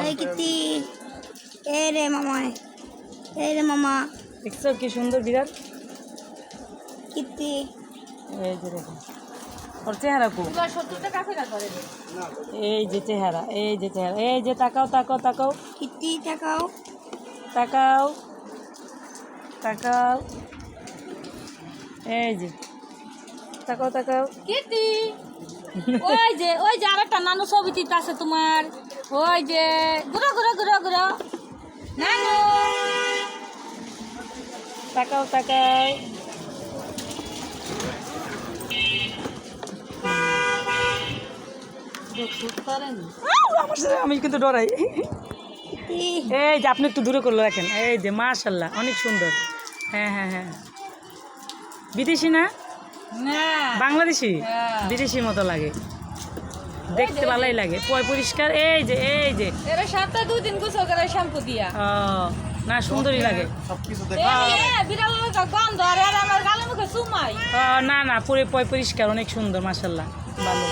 এই কিতি এই রে মামা এই রে মামা দেখছো কি সুন্দর বিড়াল কিতি এই যে দেখো ওর চেহারা খুব এই যে চেহারা এই যে চেহারা এই যে তাকাও তাকাও তাকাও কিতি তাকাও তাকাও তাকাও এই যে তাকাও তাকাও কিটি ওই যে আরেকটা নানু ছবি টিপ আছে তোমার ওই যে ঘুরো ঘুরো ঘুরো ঘুরো নানু তাকাও তাকাও আমার সাথে আমি কিন্তু ডরাই এই যে আপনি একটু দূরে করলো দেখেন এই যে মাশাল্লাহ অনেক সুন্দর হ্যাঁ হ্যাঁ হ্যাঁ বিদেশি না বাংলাদেশি বিদেশি মতো লাগে দেখতে ভালোই লাগে পরিষ্কার এই যে এর সাথে 2 দিন গোসল করে শ্যাম্পু দিয়া ও না সুন্দরই লাগে বিড়াল গন্ধ আর আমার গালে মুখে চুমাই না না পুরো পরিষ্কার অনেক সুন্দর মাশাল্লাহ ভালো